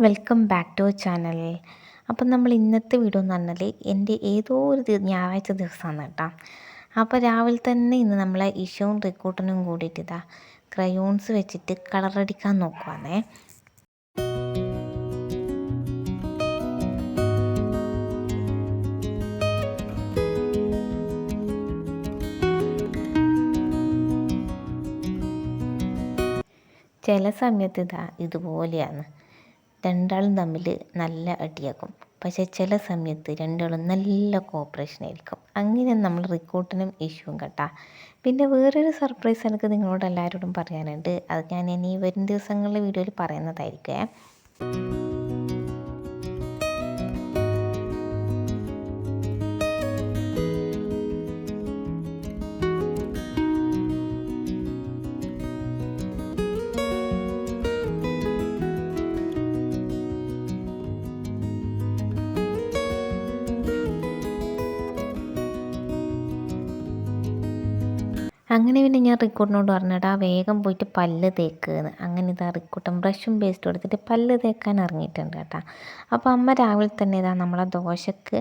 Welcome back to channel. അപ്പം നമ്മൾ ഇന്നത്തെ വീഡിയോ എന്ന് പറഞ്ഞാൽ എൻ്റെ ഏതോ ഒരു ഞായറാഴ്ച ദിവസമാണ് കേട്ടോ. അപ്പോൾ രാവിലെ തന്നെ ഇന്ന് നമ്മളെ ഇഷവും റിക്കൂട്ടനും കൂടിയിട്ട് ഇതാ ക്രയോൺസ് വെച്ചിട്ട് കളറടിക്കാൻ നോക്കുവാണേ. ചില സമയത്ത് ഇതുപോലെയാണ്, രണ്ടാളും തമ്മിൽ നല്ല അടിയാക്കും. പക്ഷേ ചില സമയത്ത് രണ്ടാളും നല്ല കോപ്പറേഷൻ ആയിരിക്കും. അങ്ങനെ നമ്മൾ റിക്കൂട്ടനും ഇഷ്യൂവും കേട്ടാ. പിന്നെ വേറൊരു സർപ്രൈസ് എനിക്ക് നിങ്ങളോട് എല്ലാവരോടും പറയാനുണ്ട്. അത് ഞാൻ ഇനി വരും ദിവസങ്ങളിലെ വീഡിയോയിൽ പറയുന്നതായിരിക്കും. അങ്ങനെ പിന്നെ ഞാൻ റിക്കൂട്ടിനോട് പറഞ്ഞിടാ വേഗം പോയിട്ട് പല്ല് തേക്കുകയെന്ന്. അങ്ങനെ ഇതാ റിക്കൂട്ടൻ ബ്രഷും പേസ്റ്റും എടുത്തിട്ട് പല്ല് തേക്കാൻ ഇറങ്ങിയിട്ടുണ്ട് കേട്ടോ. അപ്പോൾ അമ്മ രാവിലെ തന്നെ നമ്മളെ ദോശക്ക്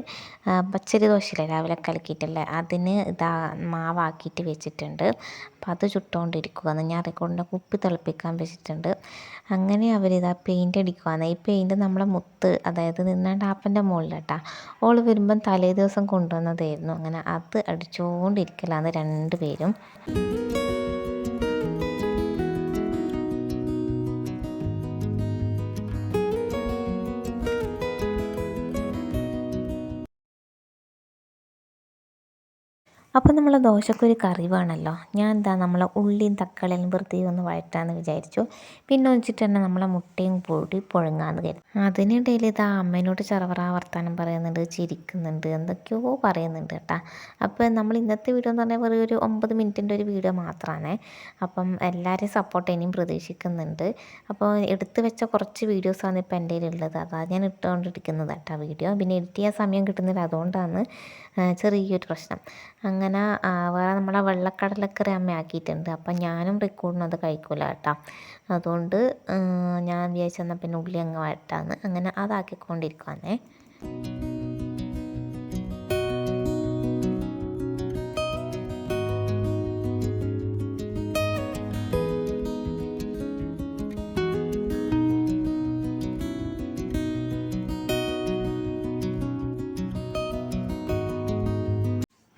പച്ചരി ദോശയില്ലേ രാവിലെ കലക്കിയിട്ടല്ലേ, അതിന് മാവാക്കിയിട്ട് വെച്ചിട്ടുണ്ട്. അപ്പോൾ അത് ചുട്ടുകൊണ്ടിരിക്കുകയാണ്. ഞാൻ റിക്കൂട്ടിൻ്റെ കുപ്പി തിളപ്പിക്കാൻ വെച്ചിട്ടുണ്ട്. അങ്ങനെ പെയിൻ്റ് അടിക്കുകയാണ്. ഈ പെയിൻറ്റ് നമ്മളെ മുത്ത്, അതായത് നിന്നാണ്ട് ആപ്പൻ്റെ മുകളിൽ കേട്ടോ. ഓള് വരുമ്പം തലേ ദിവസം കൊണ്ടുവന്നതായിരുന്നു. അങ്ങനെ അത് അടിച്ചുകൊണ്ടിരിക്കലാണ് രണ്ടുപേരും. അപ്പോൾ നമ്മൾ ദോശക്കൊരു കറി വേണമല്ലോ. ഞാൻ നമ്മളെ ഉള്ളിയും തക്കാളിയും വെറുതെ ഒന്ന് വഴറ്റാമെന്ന് വിചാരിച്ചു. പിന്നെ വെച്ചിട്ട് തന്നെ നമ്മളെ മുട്ടയും കൂടി പുഴുങ്ങാന്ന് കരുതി. അതിനിടയിൽ അമ്മേനോട് ചറവറ വർത്താനം പറയുന്നുണ്ട്, ചിരിക്കുന്നുണ്ട്, എന്തൊക്കെയോ പറയുന്നുണ്ട് കേട്ടോ. അപ്പോൾ നമ്മൾ ഇന്നത്തെ വീഡിയോ എന്ന് പറഞ്ഞാൽ വെറും ഒരു 9 മിനിറ്റിൻ്റെ ഒരു വീഡിയോ മാത്രമാണ്. അപ്പം എല്ലാവരെയും സപ്പോർട്ട് ഇനിയും പ്രതീക്ഷിക്കുന്നുണ്ട്. അപ്പോൾ എടുത്ത് വെച്ച കുറച്ച് വീഡിയോസാണ് ഇപ്പോൾ എൻ്റെ കയ്യിലുള്ളത്. അതാണ് ഞാൻ ഇട്ടുകൊണ്ടിരിക്കുന്നത് കേട്ടോ വീഡിയോ. പിന്നെ എഡിറ്റ് ചെയ്യാൻ സമയം കിട്ടുന്നില്ല, അതുകൊണ്ടാണ് ചെറിയൊരു പ്രശ്നം. അങ്ങനെ വേറെ നമ്മളെ വെള്ളക്കടലക്കറി അമ്മ ആക്കിയിട്ടുണ്ട്. അപ്പം ഞാനും റിക്കൂഡിനും അത് കഴിക്കില്ല കേട്ടോ. അതുകൊണ്ട് ഞാൻ വിചാരിച്ചെന്നാൽ പിന്നെ ഉള്ളി അങ്ങ് വഴട്ടാന്ന്. അങ്ങനെ അതാക്കിക്കൊണ്ടിരിക്കുവാണേ.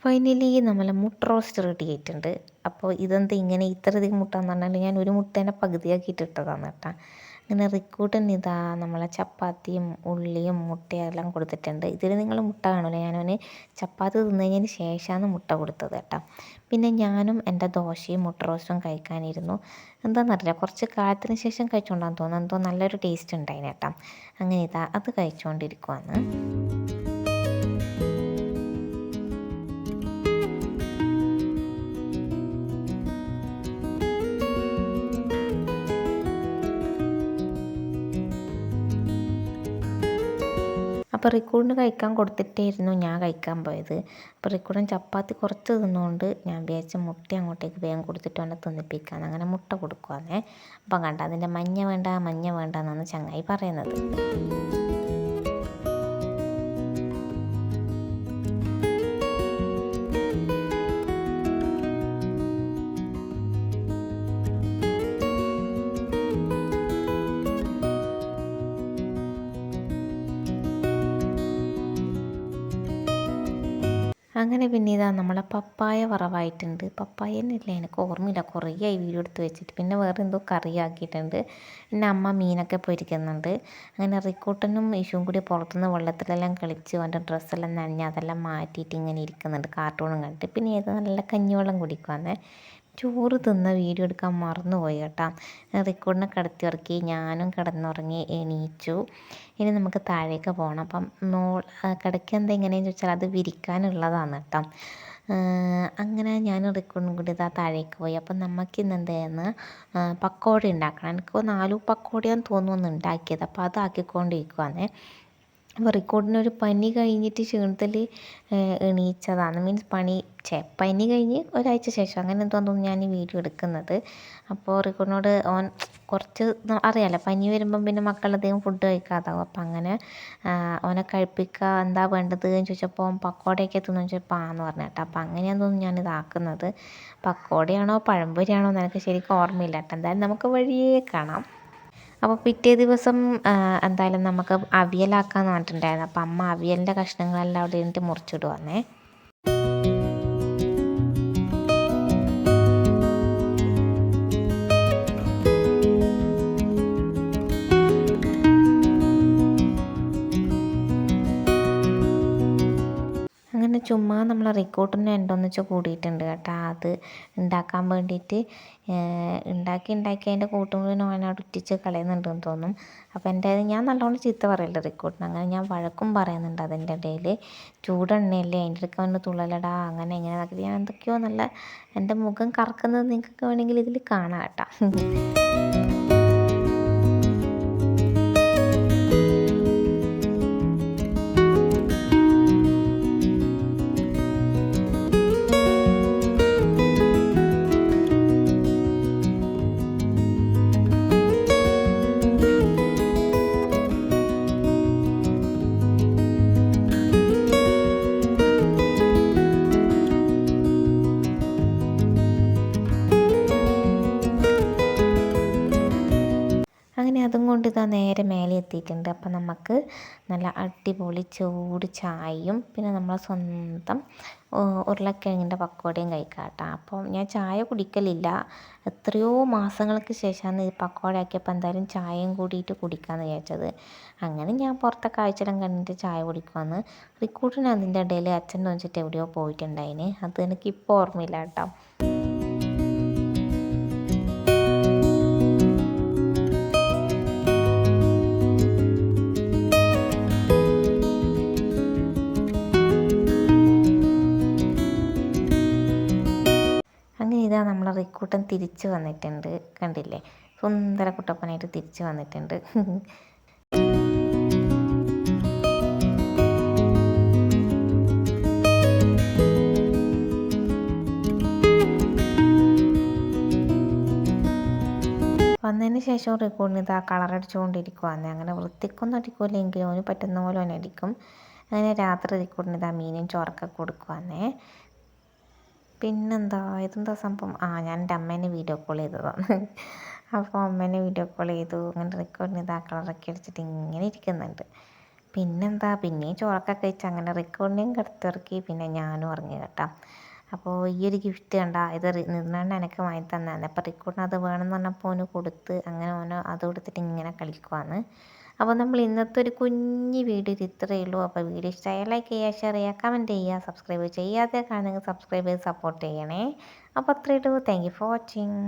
ഫൈനലി നമ്മളെ മുട്ട റോസ്റ്റ് റെഡി ആയിട്ടുണ്ട്. അപ്പോൾ ഇതെന്താ ഇങ്ങനെ ഇത്രയധികം മുട്ട എന്ന് പറഞ്ഞാൽ ഞാൻ ഒരു മുട്ടേനെ പകുതിയാക്കിയിട്ട് ഇട്ടതാണ് കേട്ടോ. അങ്ങനെ റിക്കൂട്ടൻ നമ്മളെ ചപ്പാത്തിയും ഉള്ളിയും മുട്ടയും എല്ലാം കൊടുത്തിട്ടുണ്ട്. ഇതിൽ നിങ്ങൾ മുട്ട കാണില്ല, ഞാനവന് ചപ്പാത്തി തിന്നു കഴിഞ്ഞതിന് ശേഷമാണ് മുട്ട കൊടുത്തത് കേട്ടോ. പിന്നെ ഞാനും എൻ്റെ ദോശയും മുട്ട റോസ്റ്റും കഴിക്കാനിരുന്നു. എന്താണെന്നറിയില്ല, കുറച്ച് കാലത്തിന് ശേഷം കഴിച്ചുകൊണ്ടാന്ന് തോന്നുന്നു, എന്തോ നല്ലൊരു ടേസ്റ്റ് ഉണ്ടായിന് കേട്ടോ. അങ്ങനെ അത് കഴിച്ചുകൊണ്ടിരിക്കുവാണ്. അപ്പോൾ റിക്കൂഡിന് കഴിക്കാൻ കൊടുത്തിട്ടായിരുന്നു ഞാൻ കഴിക്കാൻ പോയത്. അപ്പോൾ റിക്കൂഡൻ ചപ്പാത്തി കുറച്ച് തിന്നുകൊണ്ട് ഞാൻ വിചാരിച്ച മുട്ട അങ്ങോട്ടേക്ക് വേഗം കൊടുത്തിട്ട് വേണം തിന്നിപ്പിക്കാൻ. അങ്ങനെ മുട്ട കൊടുക്കുവാന്നേ. അപ്പം കണ്ട അതിൻ്റെ മഞ്ഞ വേണ്ട എന്നാണ് ചങ്ങായി പറയുന്നത്. അങ്ങനെ പിന്നെ നമ്മളെ പപ്പായ വറവായിട്ടുണ്ട്. പപ്പായ തന്നെയല്ല, എനിക്ക് ഓർമ്മയില്ല, കുറേ ആയി വീഡിയോ എടുത്ത് വെച്ചിട്ട്. പിന്നെ വേറെ എന്തോ കറിയാക്കിയിട്ടുണ്ട്. പിന്നെ അമ്മ മീനൊക്കെ പൊരിക്കുന്നുണ്ട്. അങ്ങനെ റിക്കൂട്ടനും ഇഷുവും കൂടി പുറത്തുനിന്ന് വെള്ളത്തിലെല്ലാം കളിച്ച് അവൻ്റെ ഡ്രസ്സെല്ലാം നനഞ്ഞ് അതെല്ലാം മാറ്റിയിട്ട് ഇങ്ങനെ ഇരിക്കുന്നുണ്ട് കാർട്ടൂണും കണ്ടിട്ട്. പിന്നെ നല്ല കഞ്ഞിവെള്ളം കുടിക്കുവാന്നേ. ചോറ് തിന്ന വീഡിയോ എടുക്കാൻ മറന്നുപോയി കേട്ടോ. റിക്കോർഡിനെ കിടത്തി ഉറക്കി, ഞാനും കിടന്നുറങ്ങി എണീച്ചു. ഇനി നമുക്ക് താഴേക്ക് പോകണം. അപ്പം കിടക്കുക എന്താ എങ്ങനെയെന്ന് ചോദിച്ചാൽ അത് വിരിക്കാനുള്ളതാണ് കേട്ടോ. അങ്ങനെ ഞാൻ റിക്കോർഡിനും കൂടി താഴേക്ക് പോയി. അപ്പം നമുക്കിന്ന് എന്തായിരുന്നു പക്കോട ഉണ്ടാക്കണം. എനിക്ക് 4 പക്കോടയാന്ന് തോന്നുന്നു ഉണ്ടാക്കിയത്. അപ്പോൾ അതാക്കിക്കൊണ്ടിരിക്കുവാന്നേ. അപ്പോൾ റിക്കോർഡിനൊരു പനി കഴിഞ്ഞിട്ട് ക്ഷീണത്തിൽ എണീച്ചതാണ്. മീൻസ് പനി കഴിഞ്ഞ് ഒരാഴ്ച ശേഷം അങ്ങനെ എന്തോ തോന്നുന്നു ഞാൻ ഈ വീഡിയോ എടുക്കുന്നത്. അപ്പോൾ റിക്കോർഡിനോട് ഓൻ കുറച്ച് അറിയാമല്ലോ പനി വരുമ്പം പിന്നെ മക്കളധികം ഫുഡ് കഴിക്കാതാവും. അപ്പം അങ്ങനെ അവനെ കഴിപ്പിക്കുക എന്താ വേണ്ടത് എന്ന് ചോദിച്ചപ്പോൾ പക്കോടയൊക്കെ തിന്നു ചോദിച്ചപ്പോൾ ആന്ന് പറഞ്ഞു കേട്ടോ. അപ്പം അങ്ങനെയാണെന്ന് തോന്നുന്നു ഞാനിതാക്കുന്നത്. പക്കോടയാണോ പഴംപൊരിയാണോ എന്ന് എനിക്ക് ശരിക്കും ഓർമ്മയില്ല കേട്ടോ. എന്തായാലും നമുക്ക് വഴിയേ കാണാം. അപ്പോൾ പിറ്റേ ദിവസം എന്തായാലും നമുക്ക് അവിയലാക്കാമെന്ന് പറഞ്ഞിട്ടുണ്ടായിരുന്നു. അപ്പം അമ്മ അവിയലിൻ്റെ കഷ്ണങ്ങളെല്ലാം അവിടെ ഇരുന്നിട്ട് മുറിച്ചിടുവാന്നേ. അങ്ങനെ ചുമ്മാ നമ്മൾ റിക്കോട്ടിന് രണ്ടൊന്നിച്ച് കൂടിയിട്ടുണ്ട് കേട്ടോ. അത് ഉണ്ടാക്കാൻ വേണ്ടിയിട്ട് ഉണ്ടാക്കി അതിൻ്റെ കൂട്ടും കൂടി അവനോട് ഒറ്റിച്ച് കളയുന്നുണ്ടെന്ന് തോന്നും. അപ്പോൾ ഞാൻ നല്ലോണം ചീത്ത പറയില്ല റിക്കോട്ടിന്. അങ്ങനെ ഞാൻ വഴക്കും പറയുന്നുണ്ട് അതിൻ്റെ ഇടയിൽ. ചൂടെണ്ണയല്ലേ അതിൻ്റെ ഇടയ്ക്ക് അവന് തുള്ളലടാ അങ്ങനെ ഇങ്ങനെ നോക്കിയിട്ട് ഞാൻ എന്തൊക്കെയോ നല്ല എൻ്റെ മുഖം കറക്കുന്നത് നിങ്ങൾക്ക് വേണമെങ്കിൽ ഇതിൽ കാണാം കേട്ടോ. അങ്ങനെ അതും കൊണ്ട് ഇതാ നേരെ മേലെ എത്തിയിട്ടുണ്ട്. അപ്പം നമുക്ക് നല്ല അടിപൊളി ചൂട് ചായയും പിന്നെ നമ്മളെ സ്വന്തം ഉരുളക്കിഴങ്ങിൻ്റെ പക്കോടയും കഴിക്കാം കേട്ടോ. അപ്പം ഞാൻ ചായ കുടിക്കലില്ല. എത്രയോ മാസങ്ങൾക്ക് ശേഷമാണ് ഈ പക്കോട ആക്കിയപ്പോൾ എന്തായാലും ചായയും കൂടിയിട്ട് കുടിക്കാമെന്ന് വിചാരിച്ചത്. അങ്ങനെ ഞാൻ പുറത്തെ കാഴ്ചയെല്ലാം കണ്ടിട്ട് ചായ കുടിക്കുമെന്ന്. റിക്കൂട്ടിന് അതിൻ്റെ ഇടയിൽ അച്ഛൻ വെച്ചിട്ട് എവിടെയോ പോയിട്ടുണ്ടായിന്. അത് എനിക്കിപ്പോൾ ഓർമ്മയില്ല കേട്ടോ. അങ്ങനെ ഇതാ നമ്മളെ റിക്കൂട്ടൻ തിരിച്ച് വന്നിട്ടുണ്ട്. കണ്ടില്ലേ, സുന്ദര കുട്ടപ്പനായിട്ട് തിരിച്ച് വന്നിട്ടുണ്ട്. വന്നതിന് ശേഷം റിക്കോർഡിന് ഇതാ കളറടിച്ചുകൊണ്ടിരിക്കുവാന്ന്. അങ്ങനെ വൃത്തിക്കൊന്നും അടിക്കൂലെങ്കിലും അവന് പറ്റുന്ന പോലെ അവൻ അടിക്കും. അങ്ങനെ രാത്രി റിക്കോർഡിന് ഇതാ മീനും ചോറൊക്കെ കൊടുക്കുവാന്നേ. പിന്നെന്താ ഇതെന്താ സംഭവം, ഞാൻ എൻ്റെ അമ്മേനെ വീഡിയോ കോൾ ചെയ്തതാണ്. അപ്പോൾ അമ്മേനെ വീഡിയോ കോൾ ചെയ്തു. അങ്ങനെ റിക്കോർഡിന് ഇതാ കളറൊക്കെ അടിച്ചിട്ട് ഇങ്ങനെ ഇരിക്കുന്നുണ്ട്. പിന്നെന്താ പിന്നെയും ചോറൊക്കെ കഴിച്ച് അങ്ങനെ റിക്കോർഡിനെയും കിടത്തിറക്കി. പിന്നെ ഞാനും ഇറങ്ങി കേട്ടോ. അപ്പോൾ ഈ ഒരു ഗിഫ്റ്റ് കണ്ട ഇത് നിന്നാണ്ട് എനിക്ക് വാങ്ങി തന്നതാണ്. അപ്പോൾ റിക്കോർഡിന് അത് വേണമെന്ന് പറഞ്ഞപ്പോൾ അവന് കൊടുത്ത് അങ്ങനെ അവന് അത് കൊടുത്തിട്ട് ഇങ്ങനെ കളിക്കുവാന്ന്. അപ്പോൾ നമ്മൾ ഇന്നത്തെ ഒരു കുഞ്ഞ് വീഡിയോ ഇത്രയേ ഉള്ളൂ. അപ്പോൾ വീഡിയോ ഇഷ്ടമായ ലൈക്ക് ചെയ്യുക, ഷെയർ ചെയ്യുക, കമൻറ്റ് ചെയ്യുക, സബ്സ്ക്രൈബ് ചെയ്യാതെ കാണുന്നെങ്കിൽ സബ്സ്ക്രൈബ് ചെയ്ത് സപ്പോർട്ട് ചെയ്യണേ. അപ്പോൾ അത്രയേ ഉള്ളൂ. Thank you for watching.